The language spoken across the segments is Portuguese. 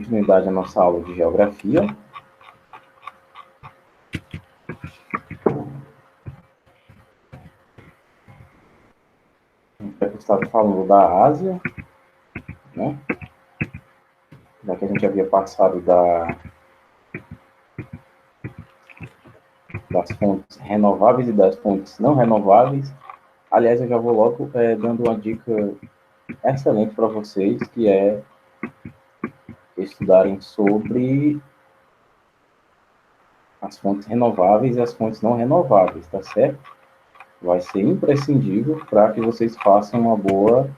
continuidade à nossa aula de geografia. A gente estava falando da Ásia, né? Já que a gente havia passado das fontes renováveis e das fontes não renováveis. Aliás, eu já vou logo dando uma dica excelente para vocês, que é estudarem sobre as fontes renováveis e as fontes não renováveis, tá certo? Vai ser imprescindível para que vocês façam uma boa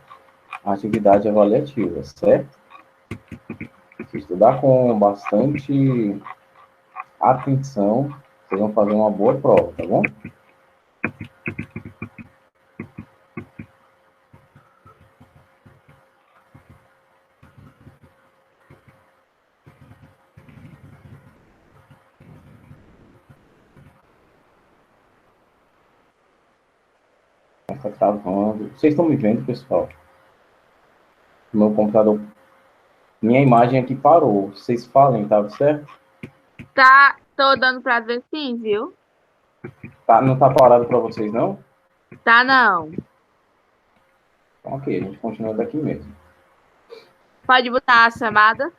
atividade avaliativa, certo? Se estudar com bastante atenção, vocês vão fazer uma boa prova, tá bom? Está travando. Vocês estão me vendo, pessoal? Meu computador, minha imagem aqui parou. Vocês falem, tá certo? Tá, tô dando pra ver sim, viu? Tá, não tá parado para vocês, não? Tá não. Então, ok, a gente continua daqui mesmo. Pode botar a chamada?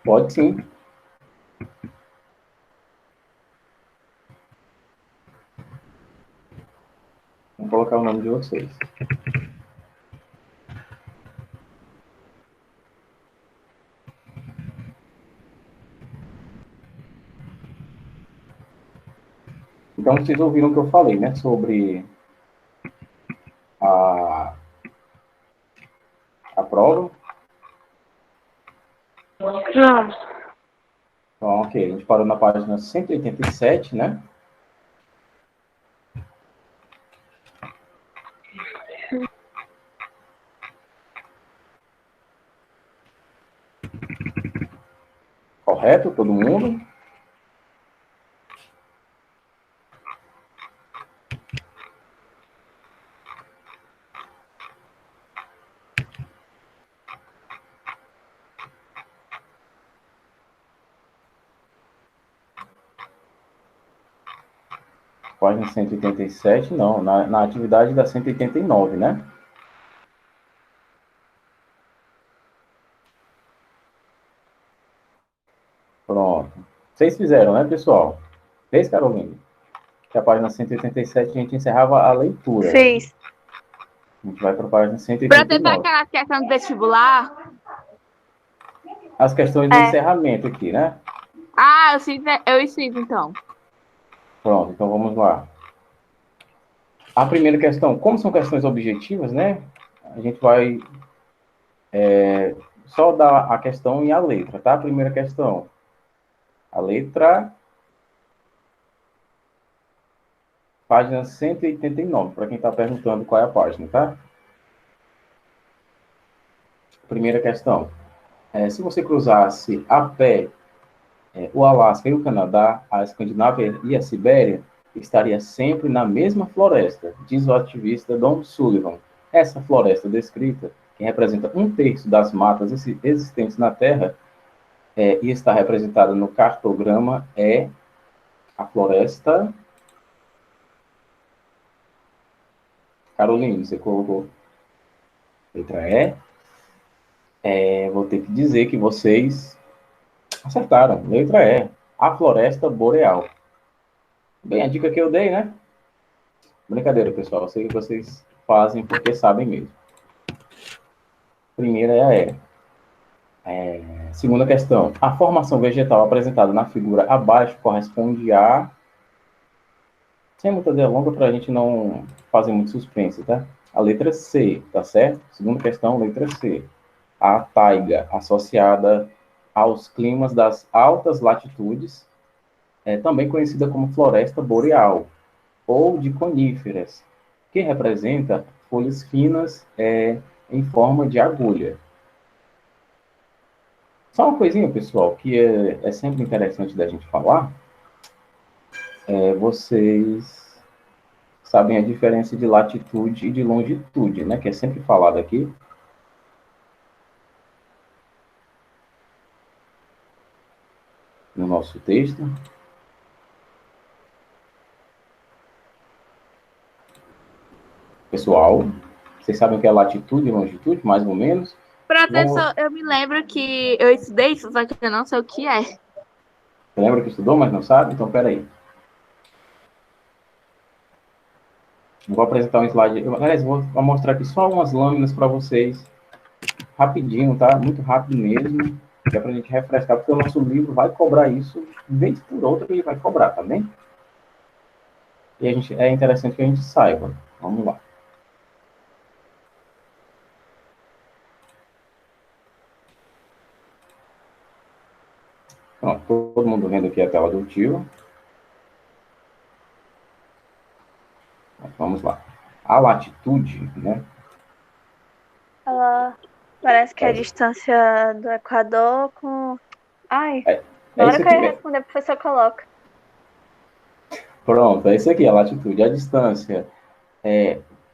Pode sim. Vou colocar o nome de vocês. Então, vocês ouviram o que eu falei, né? Sobre a prova. Não. Então, ok, a gente parou na página 187, né? Correto, todo mundo? Página 187, não, na atividade da 189, né? Pronto. Vocês fizeram, né, pessoal? Fez, Carolina? Que a página 187 a gente encerrava a leitura. Fiz. A gente vai para a página Pra tentar 189. aquela questão do vestibular. As questões de encerramento aqui, né? Ah, eu ensino então. Pronto, então vamos lá. A primeira questão, como são questões objetivas, né? A gente vai só dar a questão e a letra, tá? A primeira questão. A letra, página 189, para quem está perguntando qual é a página, tá? Primeira questão. Se você cruzasse a pé o Alasca e o Canadá, a Escandinávia e a Sibéria, estaria sempre na mesma floresta, diz o ativista Don Sullivan. Essa floresta descrita, que representa 1/3 das matas existentes na Terra, e está representada no cartograma, é a floresta... Caroline, você colocou letra E. Vou ter que dizer que vocês acertaram. Letra E. A floresta boreal. Bem, a dica que eu dei, né? Brincadeira, pessoal. Eu sei que vocês fazem porque sabem mesmo. Primeira é a E. Segunda questão. A formação vegetal apresentada na figura abaixo corresponde a... Sem muita delonga para a gente não fazer muito suspense, tá? A letra C, tá certo? Segunda questão, letra C. A taiga, associada aos climas das altas latitudes, também conhecida como floresta boreal, ou de coníferas, que representa folhas finas em forma de agulha. Só uma coisinha, pessoal, que é sempre interessante da gente falar. Vocês sabem a diferença de latitude e de longitude, né? Que é sempre falado aqui. no nosso texto. Pessoal, vocês sabem o que é latitude e longitude, mais ou menos? Professor, eu me lembro que eu estudei isso, só que eu não sei o que é. Você lembra que estudou, mas não sabe? Então, peraí. Eu vou apresentar um slide. Aliás, vou mostrar aqui só umas lâminas para vocês, rapidinho, tá? Muito rápido mesmo, que é para a gente refrescar, porque o nosso livro vai cobrar isso, vez por outra ele vai cobrar, tá bem? E é interessante que a gente saiba. Vamos lá. Pronto, todo mundo vendo aqui a tela do tio. Vamos lá. A latitude, né? Ela parece que é a distância do Equador com. Ai, na hora isso que eu aqui. ia responder, a professora coloca. Pronto, é isso aqui, a latitude. A distância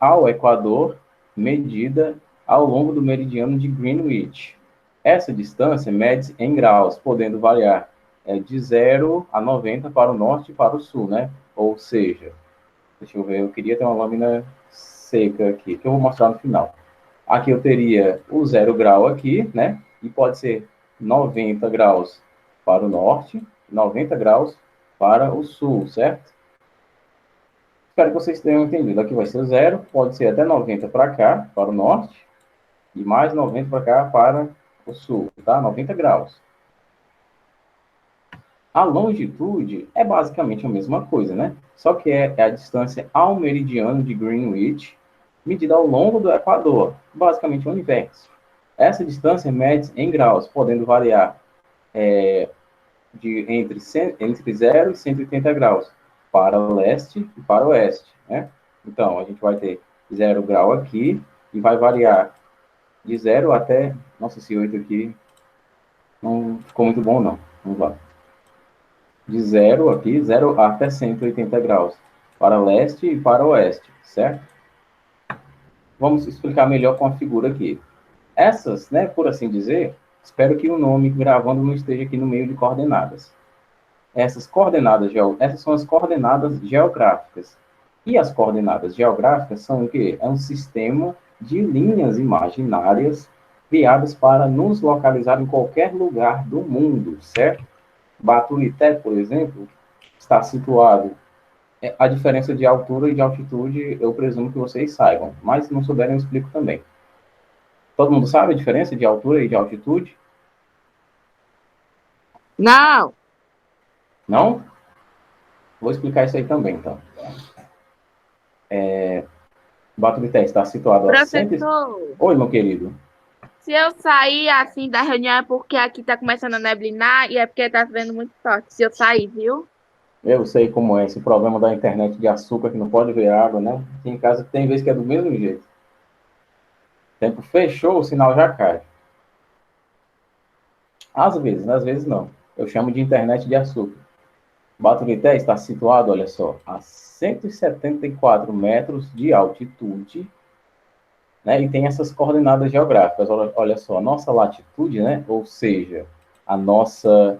ao Equador, medida ao longo do meridiano de Greenwich. Essa distância mede em graus, podendo variar de 0 a 90 para o norte e para o sul, né? Ou seja, deixa eu ver, eu queria ter uma lâmina seca aqui, que eu vou mostrar no final. Aqui eu teria o 0 grau aqui, né? E pode ser 90 graus para o norte, 90 graus para o sul, certo? Espero que vocês tenham entendido. Aqui vai ser 0, pode ser até 90 para cá, para o norte, e mais 90 para cá, para o sul, tá? 90 graus. A longitude é basicamente a mesma coisa, né? Só que é a distância ao meridiano de Greenwich, medida ao longo do Equador, basicamente o inverso. Essa distância mede em graus, podendo variar entre 0 e 180 graus, para o leste e para o oeste, né? Então, a gente vai ter 0 grau aqui, e vai variar de 0 até... Nossa, esse 8 aqui não ficou muito bom, não. Vamos lá. De 0 aqui, 0 até 180 graus, para leste e para oeste, certo? Vamos explicar melhor com a figura aqui. Essas, né, por assim dizer, espero que o nome gravando não esteja aqui no meio de coordenadas. Essas são as coordenadas geográficas. E as coordenadas geográficas são o quê? É um sistema de linhas imaginárias criadas para nos localizar em qualquer lugar do mundo, certo? Baturité, por exemplo, está situado. A diferença de altura e de altitude, eu presumo que vocês saibam, mas se não souberem, eu explico também. Todo mundo sabe a diferença de altura e de altitude? Não! Não? Vou explicar isso aí também, então. Baturité está situado a 100... Professor, Oi, meu querido. se eu sair assim da reunião é porque aqui tá começando a neblinar e é porque tá vendo muito forte. Se eu sair, viu? Eu sei como é esse problema da internet de açúcar que não pode ver água, né? Aqui em casa tem vezes que é do mesmo jeito. O tempo fechou, o sinal já cai. Às vezes não. Eu chamo de internet de açúcar. Baturité está situado, olha só, a 174 metros de altitude, né? E tem essas coordenadas geográficas. Olha só, a nossa latitude, né? Ou seja, a nossa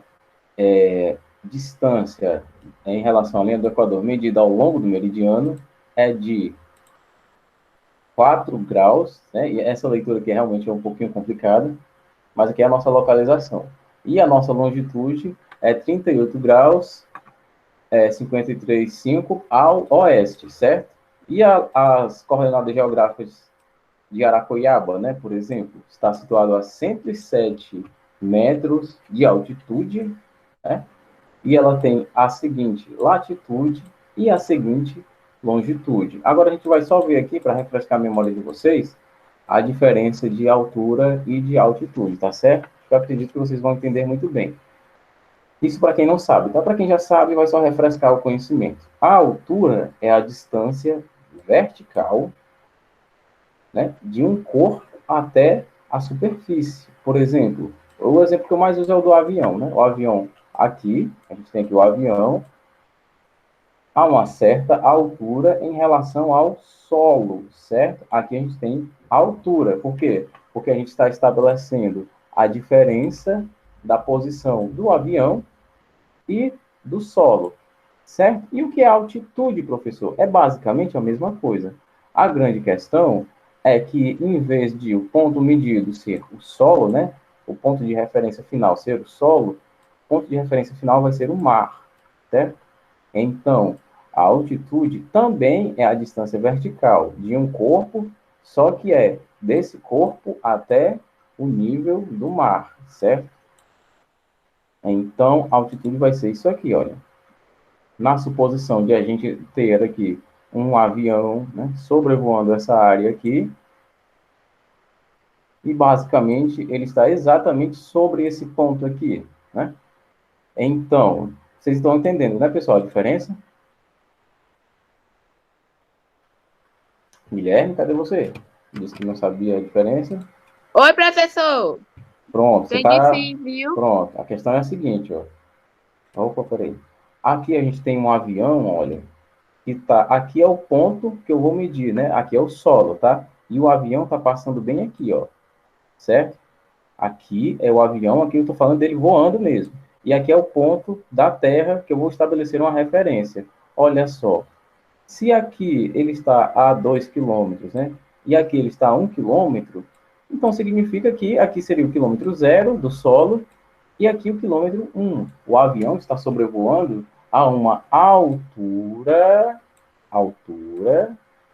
distância em relação à linha do Equador medida ao longo do meridiano é de 4 graus, né? E essa leitura aqui realmente é um pouquinho complicada, mas aqui é a nossa localização. E a nossa longitude é 38 graus, 53,5 ao oeste, certo? E as coordenadas geográficas de Aracoiaba, né, por exemplo, está situado a 107 metros de altitude, né? E ela tem a seguinte latitude e a seguinte longitude. Agora a gente vai só ver aqui, para refrescar a memória de vocês, a diferença de altura e de altitude, tá certo? Eu acredito que vocês vão entender muito bem. Isso para quem não sabe, tá? Para quem já sabe, vai só refrescar o conhecimento. A altura é a distância vertical, né, de um corpo até a superfície. Por exemplo, o exemplo que eu mais uso é o do avião, né? O avião aqui, a gente tem aqui o avião, a uma certa altura em relação ao solo, certo? Aqui a gente tem altura. Por quê? Porque a gente está estabelecendo a diferença da posição do avião e do solo, certo? E o que é altitude, professor? É basicamente a mesma coisa. A grande questão é que, em vez de o ponto medido ser o solo, né? O ponto de referência final ser o solo, o ponto de referência final vai ser o mar, certo? Então, a altitude também é a distância vertical de um corpo, só que é desse corpo até o nível do mar, certo? Então, a altitude vai ser isso aqui, olha. Na suposição de a gente ter aqui um avião, né, sobrevoando essa área aqui, e basicamente ele está exatamente sobre esse ponto aqui, né? Então, vocês estão entendendo, né, pessoal, a diferença? Guilherme, cadê você? Disse que não sabia a diferença. Oi, professor. Pronto, você Entendi está... sim, viu? Pronto, a questão é a seguinte, ó. Opa, peraí. Aqui a gente tem um avião, olha, que tá... Aqui é o ponto que eu vou medir, né? Aqui é o solo, tá? E o avião está passando bem aqui, ó. Certo? Aqui é o avião, aqui eu estou falando dele voando mesmo. E aqui é o ponto da Terra que eu vou estabelecer uma referência. Olha só, se aqui ele está a 2 quilômetros, né? E aqui ele está a 1 quilômetro, então significa que aqui seria o quilômetro 0 do solo e aqui o quilômetro 1. O avião está sobrevoando a uma altura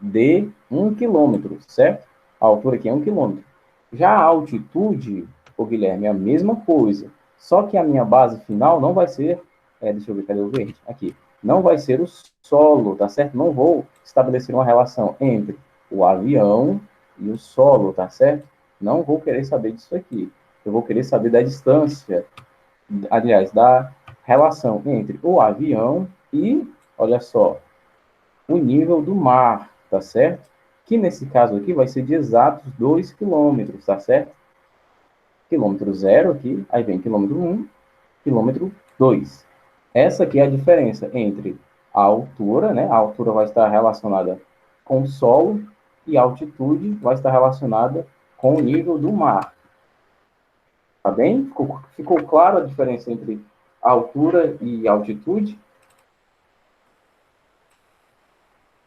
de 1 quilômetro, certo? A altura aqui é 1 quilômetro. Já a altitude, o Guilherme, é a mesma coisa. Só que a minha base final não vai ser... deixa eu ver, cadê o verde? Aqui. Não vai ser o solo, tá certo? Não vou estabelecer uma relação entre o avião e o solo, tá certo? Não vou querer saber disso aqui. Eu vou querer saber da distância, aliás, da relação entre o avião e, olha só, o nível do mar, tá certo? Que nesse caso aqui vai ser de exatos 2 quilômetros, tá certo? Quilômetro 0 aqui, aí vem quilômetro 1, quilômetro 2. Essa aqui é a diferença entre a altura, né? A altura vai estar relacionada com o solo e a altitude vai estar relacionada com o nível do mar. Tá bem? Ficou claro a diferença entre altura e altitude?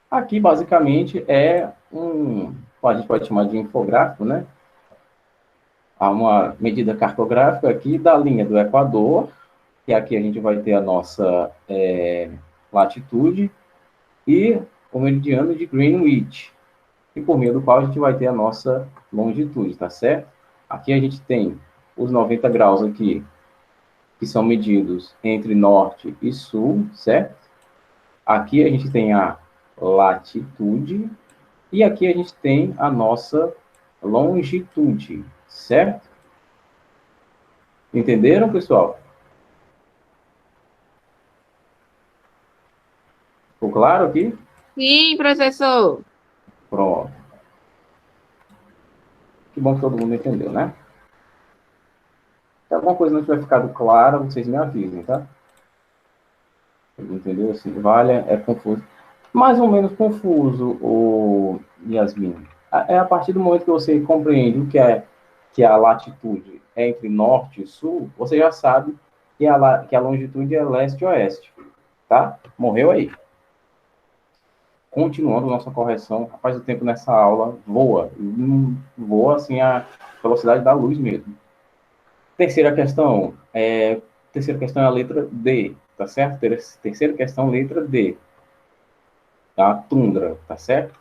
Aqui, basicamente, a gente pode chamar de infográfico, né? Há uma medida cartográfica aqui da linha do Equador, que aqui a gente vai ter a nossa latitude, e o meridiano de Greenwich, e por meio do qual a gente vai ter a nossa longitude, tá certo? Aqui a gente tem os 90 graus aqui, que são medidos entre norte e sul, certo? Aqui a gente tem a latitude, e aqui a gente tem a nossa longitude, certo? Entenderam, pessoal? Ficou claro aqui? Sim, professor. Pronto. Que bom que todo mundo entendeu, né? Se alguma coisa não tiver ficado clara, vocês me avisem, tá? Entendeu? Assim, vale, é confuso. Mais ou menos confuso, o Yasmin. É a partir do momento que você compreende o que a latitude é entre norte e sul, você já sabe que a longitude é leste-oeste, tá? Morreu aí. Continuando nossa correção, rapaz, o tempo nessa aula voa. Voa, assim, a velocidade da luz mesmo. Terceira questão é a letra D, tá certo? Terceira questão, letra D. A tundra, tá certo?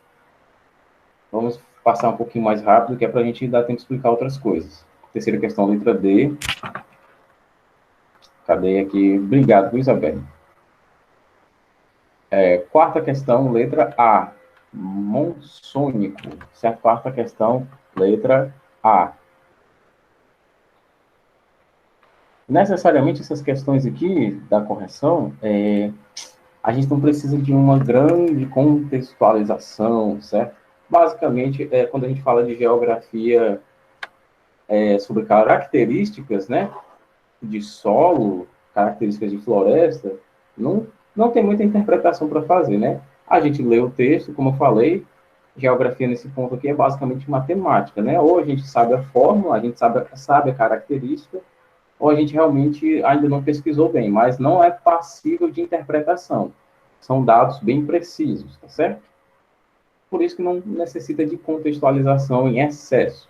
Vamos passar um pouquinho mais rápido, que é para a gente dar tempo de explicar outras coisas. Terceira questão, letra D. Cadê aqui? Obrigado, Isabel. Quarta questão, letra A. Monsônico, certo? Quarta questão, letra A. Necessariamente, essas questões aqui da correção, a gente não precisa de uma grande contextualização, certo? Basicamente, quando a gente fala de geografia sobre características, né, de solo, características de floresta, não tem muita interpretação para fazer, né? A gente lê o texto, como eu falei, geografia nesse ponto aqui é basicamente matemática, né? Ou a gente sabe a fórmula, a gente sabe a característica, ou a gente realmente ainda não pesquisou bem, mas não é passível de interpretação. São dados bem precisos, tá certo? Por isso que não necessita de contextualização em excesso.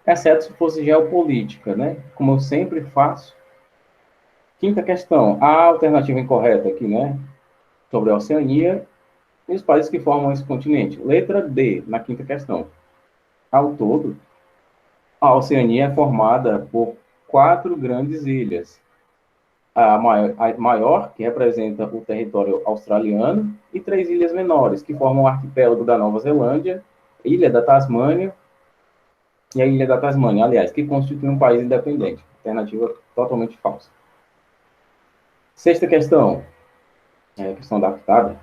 Exceto se fosse geopolítica, né? Como eu sempre faço. Quinta questão, a alternativa incorreta aqui, né? Sobre a Oceania e os países que formam esse continente. Letra D, na quinta questão. Ao todo, a Oceania é formada por 4 grandes ilhas. A maior, que representa o território australiano, e 3 ilhas menores, que formam o arquipélago da Nova Zelândia, Ilha da Tasmânia e a Ilha da Tasmânia, aliás, que constitui um país independente. Alternativa totalmente falsa. Sexta questão, questão adaptada,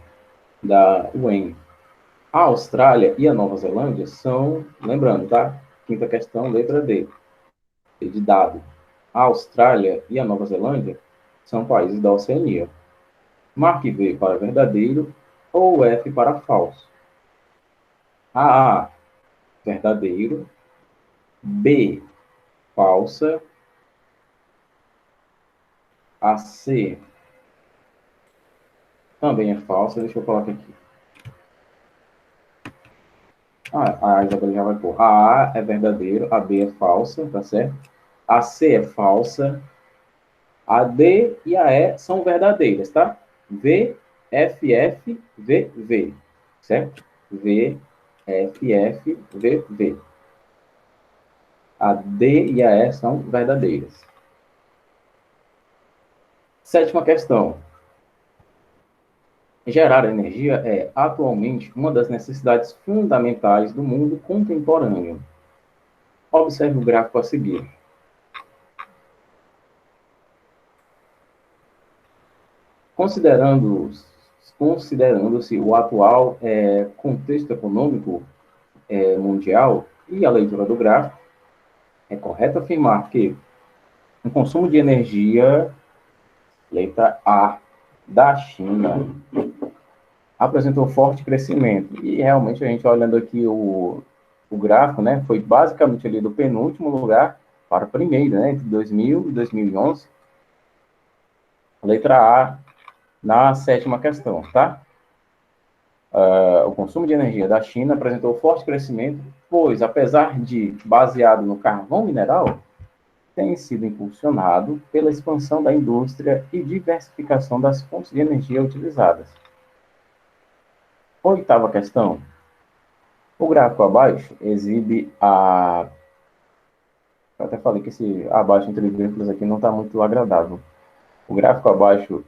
da UEM. A Austrália e a Nova Zelândia são, lembrando, tá? Quinta questão, letra D, de dado. A Austrália e a Nova Zelândia são países da Oceania. Marque V para verdadeiro ou F para falso. A, verdadeiro. B, falsa. A C também é falsa. Deixa eu colocar aqui. A Isabela já vai pôr. A é verdadeiro, a B é falsa, tá certo? A C é falsa. A D e a E são verdadeiras, tá? V, F, F, V, V. Certo? V, F, F, V, V. A D e a E são verdadeiras. Sétima questão. Gerar energia é, atualmente, uma das necessidades fundamentais do mundo contemporâneo. Observe o gráfico a seguir. Considerando-se o atual contexto econômico mundial e a leitura do gráfico, é correto afirmar que o consumo de energia, letra A, da China, apresentou forte crescimento. E realmente a gente olhando aqui o gráfico, né, foi basicamente ali do penúltimo lugar para o primeiro, né, entre 2000 e 2011. Letra A, na sétima questão, tá? O consumo de energia da China apresentou forte crescimento, pois, apesar de baseado no carvão mineral, tem sido impulsionado pela expansão da indústria e diversificação das fontes de energia utilizadas. Oitava questão. O gráfico abaixo exibe a... Eu até falei que esse abaixo entre vírgulas aqui não está muito agradável. O gráfico abaixo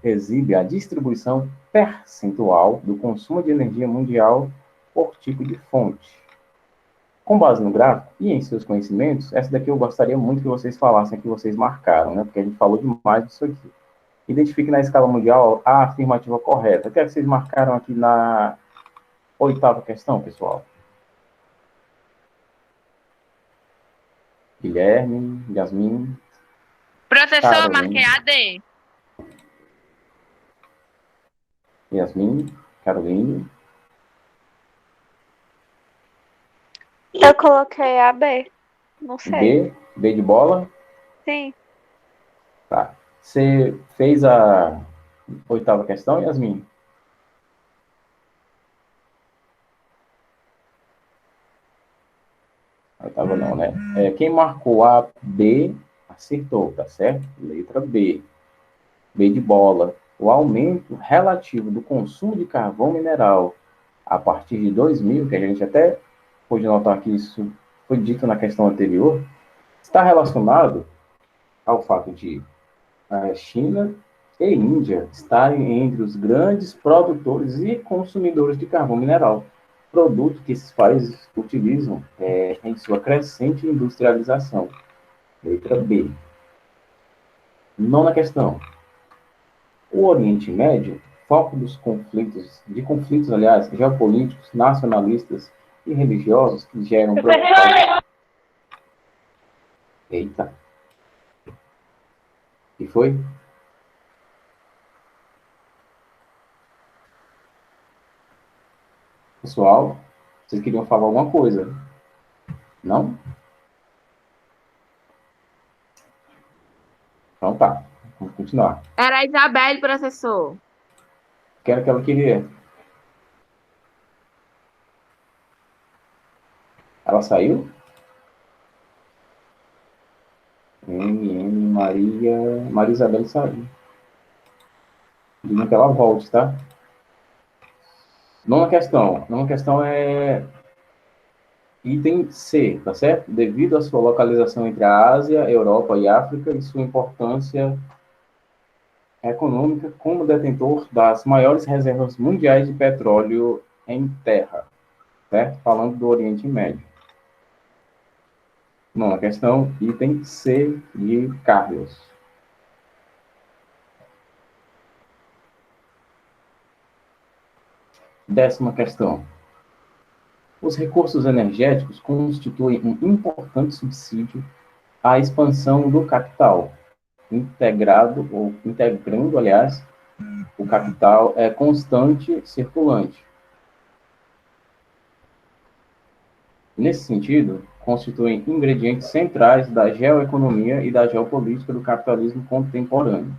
exibe a distribuição percentual do consumo de energia mundial por tipo de fonte. Com base no gráfico e em seus conhecimentos, essa daqui eu gostaria muito que vocês falassem, que vocês marcaram, né? Porque a gente falou demais disso aqui. Identifique na escala mundial a afirmativa correta. O que é que vocês marcaram aqui na oitava questão, pessoal? Guilherme, Yasmin. Professor, marquei a D. Yasmin, Caroline. Eu coloquei a B. Não sei. B de bola? Sim. Tá. Você fez a oitava questão, Yasmin? Oitava não, né? Quem marcou a B, acertou, tá certo? Letra B. B de bola. O aumento relativo do consumo de carvão mineral a partir de 2000, que a gente até pôde notar que isso foi dito na questão anterior, está relacionado ao fato de a China e Índia estarem entre os grandes produtores e consumidores de carvão mineral, produto que esses países utilizam em sua crescente industrialização. Letra B. Nona questão. O Oriente Médio, foco dos conflitos, aliás, geopolíticos, nacionalistas e religiosos que geram preocupação. Eita. O que foi? Pessoal, vocês queriam falar alguma coisa? Não? Então tá, vamos continuar. Era a Isabelle, professor. Quero que ela queria. Ela saiu? Maria Isabel saiu. Diga que ela volte, tá? Nona questão é item C, tá certo? Devido à sua localização entre a Ásia, Europa e África e sua importância econômica como detentor das maiores reservas mundiais de petróleo em terra, certo? Falando do Oriente Médio. Nona questão, item C de Carlos. Décima questão. Os recursos energéticos constituem um importante subsídio à expansão do capital, integrando, aliás, o capital é constante circulante. Nesse sentido, constituem ingredientes centrais da geoeconomia e da geopolítica do capitalismo contemporâneo.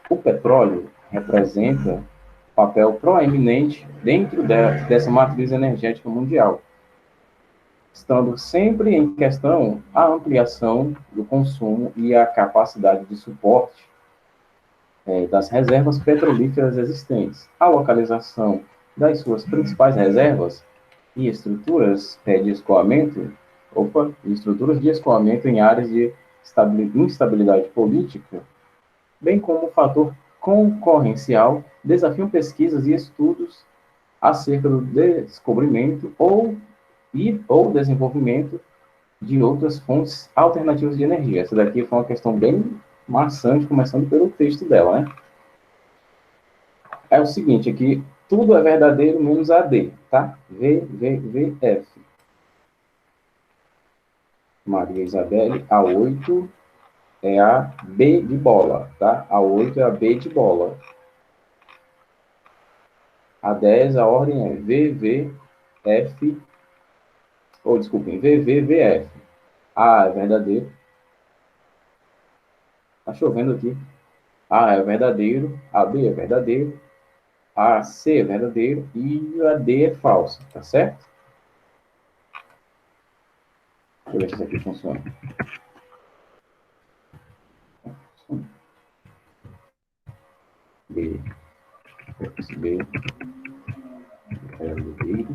O petróleo representa papel proeminente dentro dessa matriz energética mundial, estando sempre em questão a ampliação do consumo e a capacidade de suporte das reservas petrolíferas existentes. A localização das suas principais reservas e estruturas de escoamento, em áreas de instabilidade política, bem como um fator concorrencial, desafiam pesquisas e estudos acerca do descobrimento ou desenvolvimento de outras fontes alternativas de energia. Essa daqui foi uma questão bem maçante, começando pelo texto dela, né? É o seguinte, aqui, tudo é verdadeiro menos a D, tá? F. Maria Isabelle, a 8 é a B de bola, tá? A 8 é a B de bola. A 10, a ordem é VVF, ou desculpem, VVVF. A é verdadeiro. Tá chovendo aqui. A é verdadeiro, a B é verdadeiro, a C é verdadeiro e a D é falso, tá certo? Deixa eu ver se isso aqui funciona. B, B, verdadeiro,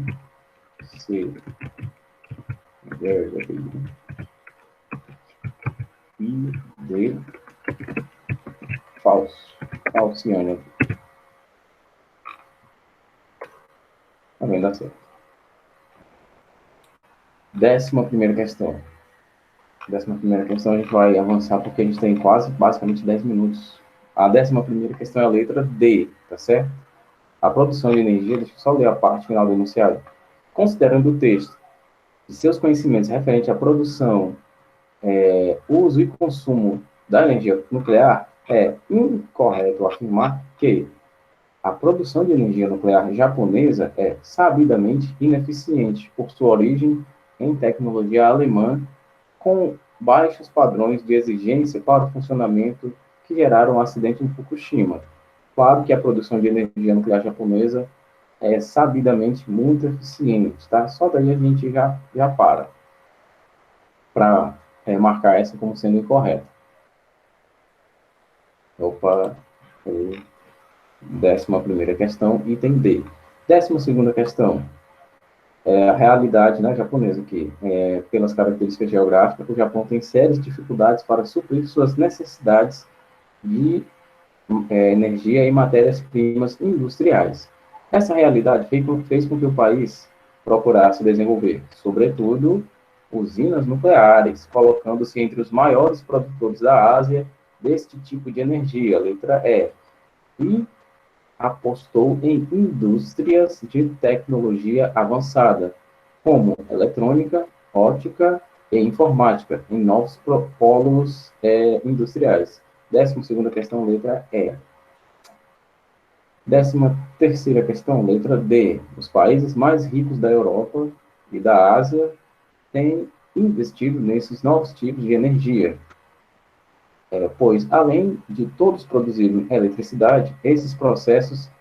C, verdadeiro e D, falso. Falciano aqui. Também dá certo. 11ª questão. 11ª questão a gente vai avançar porque a gente tem basicamente 10 minutos. A 11ª questão é a letra D, tá certo? A produção de energia, deixa eu só ler a parte final do enunciado. Considerando o texto e seus conhecimentos referentes à produção, uso e consumo da energia nuclear, é incorreto afirmar que a produção de energia nuclear japonesa é sabidamente ineficiente por sua origem em tecnologia alemã, com baixos padrões de exigência para o funcionamento que geraram o acidente em Fukushima. Claro que a produção de energia nuclear japonesa é sabidamente muito eficiente, tá? Só daí a gente já para marcar essa como sendo incorreta. Opa, 11ª questão, item D. 12ª questão. A realidade, né, japonesa aqui. Pelas características geográficas, o Japão tem sérias dificuldades para suprir suas necessidades de energia e matérias-primas industriais. Essa realidade fez com que o país procurasse desenvolver, sobretudo, usinas nucleares, colocando-se entre os maiores produtores da Ásia deste tipo de energia, letra E, e apostou em indústrias de tecnologia avançada, como eletrônica, óptica e informática, em novos polos industriais. 12ª questão, letra E. 13ª questão, letra D. Os países mais ricos da Europa e da Ásia têm investido nesses novos tipos de energia. pois, além de todos produzirem eletricidade, esses processos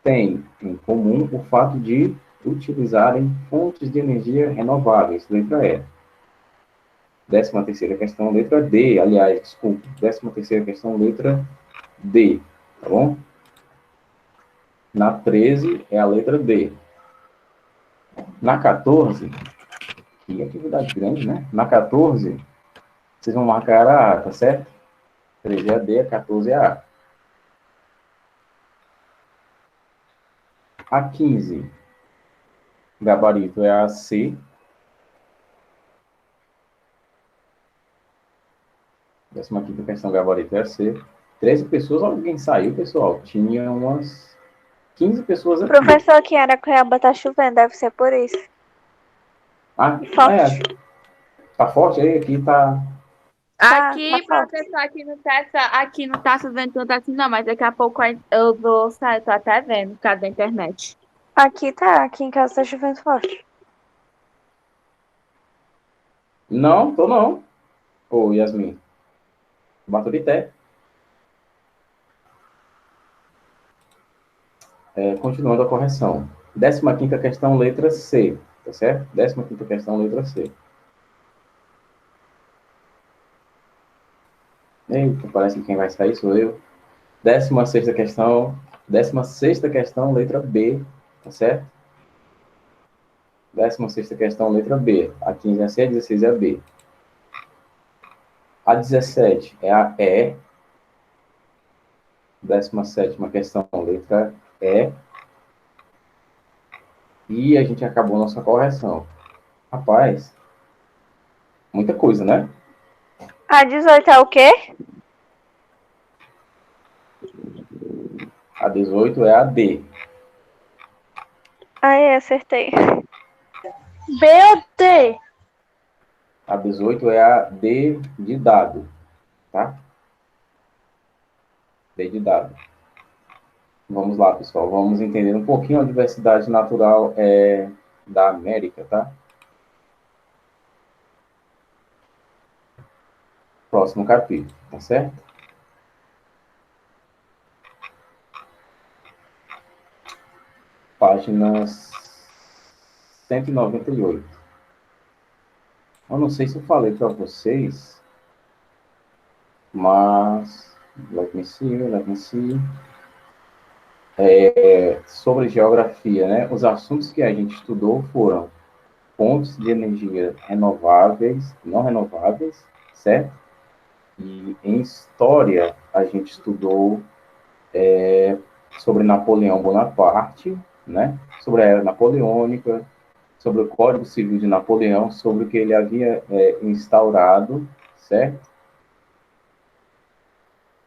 têm em comum o fato de utilizarem fontes de energia renováveis, letra E. 13ª questão, letra D. Aliás, desculpe, 13ª questão, letra D. Tá bom? Na 13 é a letra D. Na 14, que atividade grande, né? Na 14, vocês vão marcar a A, tá certo? 13 é a D, a 14 é a A. A 15, gabarito é a C. 15ª questão, gabarito é a C. 13 pessoas, alguém saiu, pessoal. Tinha umas 15 pessoas aqui. Professor, aqui em Aracuiaba tá chovendo, deve ser por isso. Ah, Forte. tá forte aí? Aqui tá... Aqui, tá forte. professor, aqui não tá chovendo tanto assim, não, mas daqui a pouco eu vou sair, tô até vendo, por causa da internet. Aqui tá, aqui em casa tá chovendo forte. Não, tô não. Ô, Yasmin. Baturité. Continuando a correção. 15ª questão, letra C. Tá certo? 15ª questão, letra C. Eita, parece que quem vai sair sou eu. 16ª questão. 16ª questão, letra B. Tá certo? 16ª questão, letra B. A 15 é a C, a 16 é a B. A 17 é a E. 17ª questão, letra E. E a gente acabou nossa correção. Rapaz, muita coisa, né? A 18 é o quê? A 18 é a D. Aí, acertei. B ou D? A 18 é a D de dado, tá? D de dado. Vamos lá, pessoal. Vamos entender um pouquinho a diversidade natural da América, tá? Próximo capítulo, tá certo? Páginas 198. Eu não sei se eu falei para vocês, mas... Let me see. Sobre geografia, né? Os assuntos que a gente estudou foram fontes de energia renováveis, não renováveis, certo? E em história, a gente estudou sobre Napoleão Bonaparte, né? Sobre a Era Napoleônica, sobre o Código Civil de Napoleão, sobre o que ele havia instaurado, certo?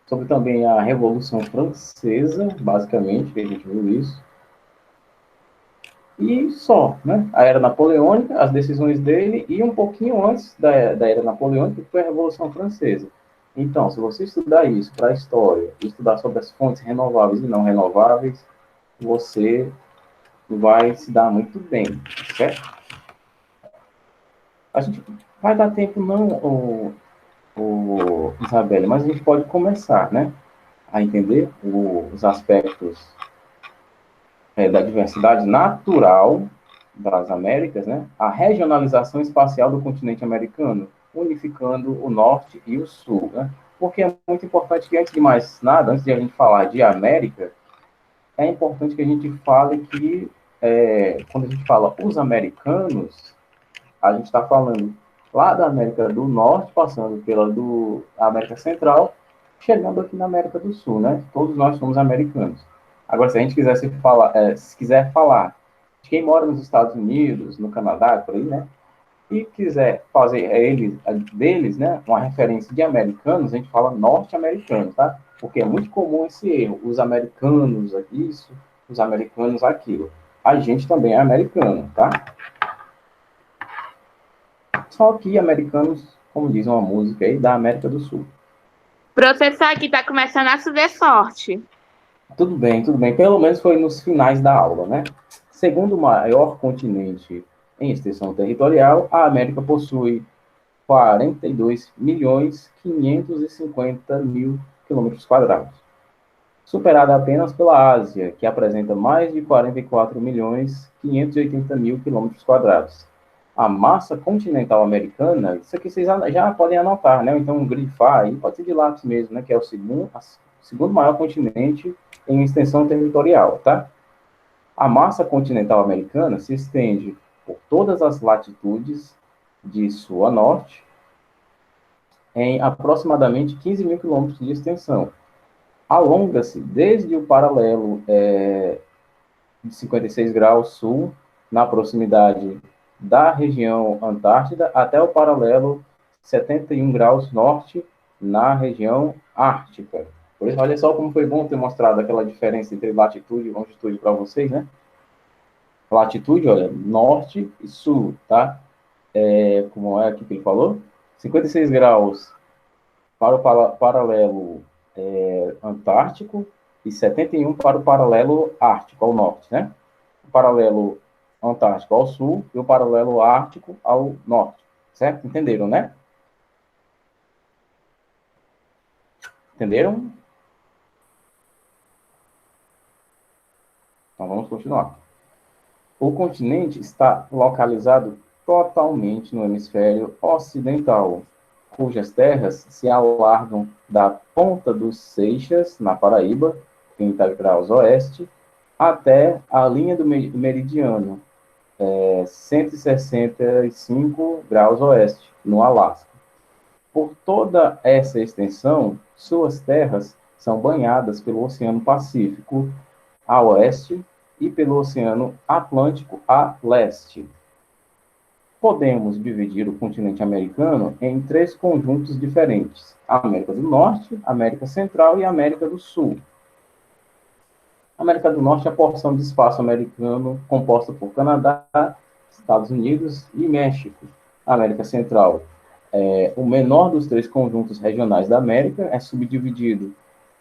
Sobre também a Revolução Francesa, basicamente, que a gente viu isso. E só, né? A Era Napoleônica, as decisões dele, e um pouquinho antes da Era Napoleônica, que foi a Revolução Francesa. Então, se você estudar isso para a história, estudar sobre as fontes renováveis e não renováveis, você vai se dar muito bem, certo? A gente vai dar tempo não, Isabelle, mas a gente pode começar, né? A entender os aspectos da diversidade natural das Américas, né? A regionalização espacial do continente americano, unificando o norte e o sul, né? Porque é muito importante que, antes de mais nada, antes de a gente falar de América, é importante que a gente fale que, quando a gente fala os americanos, a gente está falando lá da América do Norte, passando pela América Central, chegando aqui na América do Sul, né? Todos nós somos americanos. Agora, se a gente se quiser falar de quem mora nos Estados Unidos, no Canadá, por aí, né? E quiser fazer deles, né, uma referência de americanos, a gente fala norte-americano, tá? Porque é muito comum esse erro. Os americanos isso, os americanos aquilo. A gente também é americano, tá? Só que americanos, como diz uma música aí, da América do Sul. Professor, aqui tá começando a chover forte. Tudo bem, tudo bem. Pelo menos foi nos finais da aula, né? Segundo o maior continente em extensão territorial, a América possui 42.550.000 quilômetros quadrados, superada apenas pela Ásia, que apresenta mais de 44.580.000 quilômetros quadrados. A massa continental americana, isso aqui vocês já podem anotar, né? Então, grifar aí, pode ser de lápis mesmo, né? Que é o segundo maior continente em extensão territorial, tá? A massa continental americana se estende por todas as latitudes de sul a norte, em aproximadamente 15 mil quilômetros de extensão. Alonga-se desde o paralelo de 56 graus sul, na proximidade da região Antártida, até o paralelo 71 graus norte, na região Ártica. Por isso, olha só como foi bom ter mostrado aquela diferença entre latitude e longitude para vocês, né? Latitude, olha, norte e sul, tá? Como é aqui que ele falou? 56 graus para o paralelo Antártico e 71 para o paralelo Ártico, ao norte, né? O paralelo Antártico ao sul e o paralelo Ártico ao norte, certo? Entenderam, né? Entenderam? Então, vamos continuar. O continente está localizado totalmente no hemisfério ocidental, cujas terras se alargam da Ponta dos Seixas, na Paraíba, 30 graus oeste, até a linha do meridiano, 165 graus oeste, no Alasca. Por toda essa extensão, suas terras são banhadas pelo Oceano Pacífico a oeste e pelo Oceano Atlântico a leste. Podemos dividir o continente americano em 3 conjuntos diferentes: a América do Norte, América Central e América do Sul. A América do Norte é a porção de espaço americano composta por Canadá, Estados Unidos e México. A América Central é o menor dos 3 conjuntos regionais da América, é subdividido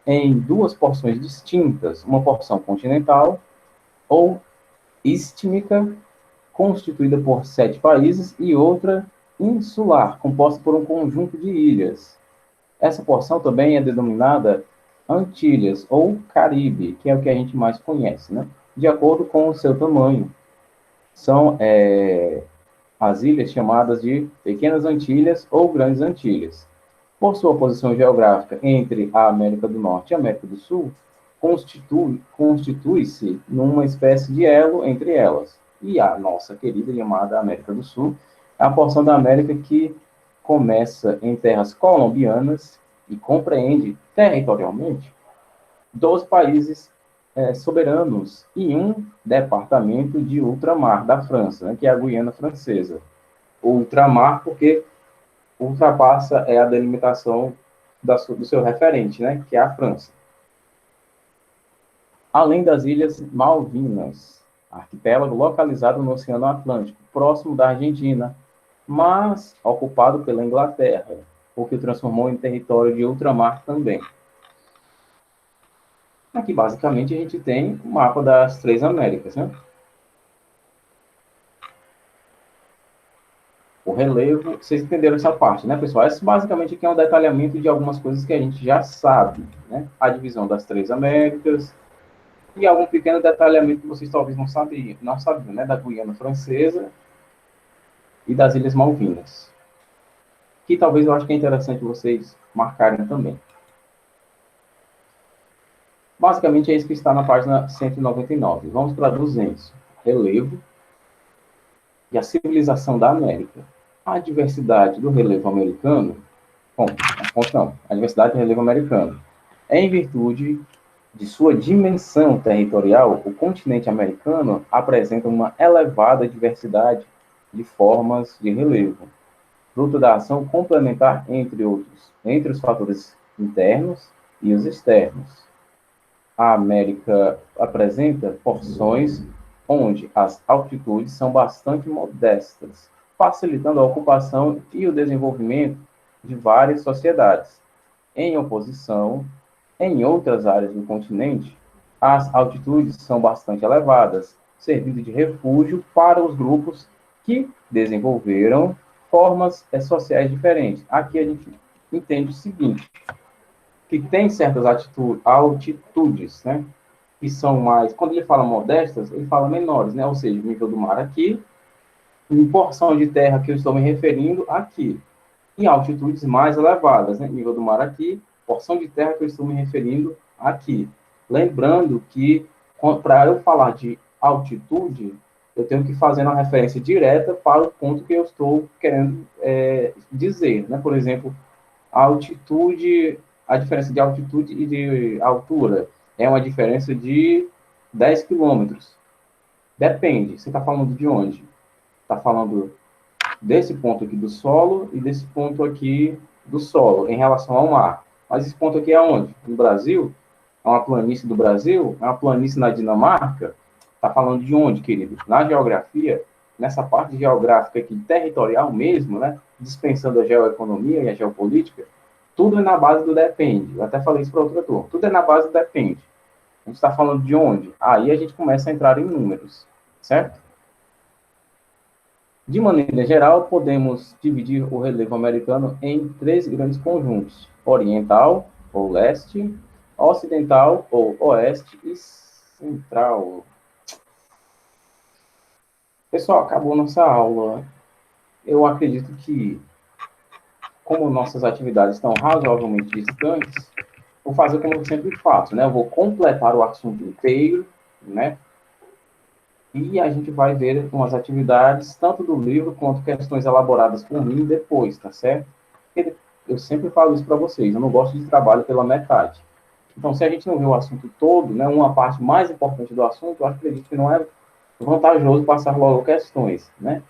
em 2 porções distintas, uma porção continental ou istmica, constituída por 7 países, e outra insular, composta por um conjunto de ilhas. Essa porção também é denominada Antilhas ou Caribe, que é o que a gente mais conhece, né? De acordo com o seu tamanho. São as ilhas chamadas de Pequenas Antilhas ou Grandes Antilhas. Por sua posição geográfica entre a América do Norte e a América do Sul, constitui-se numa espécie de elo entre elas. E a nossa querida e amada América do Sul é a porção da América que começa em terras colombianas e compreende territorialmente 12 países soberanos e um departamento de ultramar da França, né, que é a Guiana Francesa. O ultramar porque ultrapassa a delimitação do seu referente, né, que é a França. Além das Ilhas Malvinas, arquipélago localizado no Oceano Atlântico, próximo da Argentina, mas ocupado pela Inglaterra, o que o transformou em território de ultramar também. Aqui, basicamente, a gente tem o mapa das 3 Américas, né? O relevo, vocês entenderam essa parte, né, pessoal? Esse basicamente aqui é um detalhamento de algumas coisas que a gente já sabe, né? A divisão das 3 Américas e algum pequeno detalhamento que vocês talvez não sabiam, né? Da Guiana Francesa e das Ilhas Malvinas. Que talvez eu acho que é interessante vocês marcarem também. Basicamente é isso que está na página 199. Vamos para 200. Relevo e a civilização da América. A diversidade do relevo americano, a diversidade do relevo americano, em virtude de sua dimensão territorial, o continente americano apresenta uma elevada diversidade de formas de relevo, fruto da ação complementar entre os fatores internos e os externos. A América apresenta porções onde as altitudes são bastante modestas, facilitando a ocupação e o desenvolvimento de várias sociedades. Em oposição, em outras áreas do continente, as altitudes são bastante elevadas, servindo de refúgio para os grupos que desenvolveram formas sociais diferentes. Aqui a gente entende o seguinte, que tem certas altitudes, né, que são mais, quando ele fala modestas, ele fala menores, né, ou seja, o nível do mar aqui, em porção de terra que eu estou me referindo aqui, em altitudes mais elevadas, né, nível do mar aqui, porção de terra que eu estou me referindo aqui. Lembrando que, para eu falar de altitude, eu tenho que fazer uma referência direta para o ponto que eu estou querendo dizer, né? Por exemplo, altitude, a diferença de altitude e de altura é uma diferença de 10 quilômetros. Depende, você está falando de onde? Está falando desse ponto aqui do solo e desse ponto aqui do solo, em relação ao mar. Mas esse ponto aqui é onde? No Brasil? É uma planície do Brasil? É uma planície na Dinamarca? Está falando de onde, querido? Na geografia, nessa parte geográfica aqui, territorial mesmo, né? Dispensando a geoeconomia e a geopolítica, tudo é na base do depende. Eu até falei isso para outra turma. Tudo é na base do depende. A gente está falando de onde? Aí a gente começa a entrar em números, certo? De maneira geral, podemos dividir o relevo americano em 3 grandes conjuntos: oriental, ou leste, ocidental, ou oeste, e central. Pessoal, acabou nossa aula. Eu acredito que, como nossas atividades estão razoavelmente distantes, vou fazer como eu sempre faço, né? Eu vou completar o assunto inteiro, né? E a gente vai ver umas atividades, tanto do livro, quanto questões elaboradas por mim depois, tá certo? Eu sempre falo isso para vocês, eu não gosto de trabalho pela metade. Então, se a gente não vê o assunto todo, né, uma parte mais importante do assunto, eu acredito que não é vantajoso passar logo questões, né?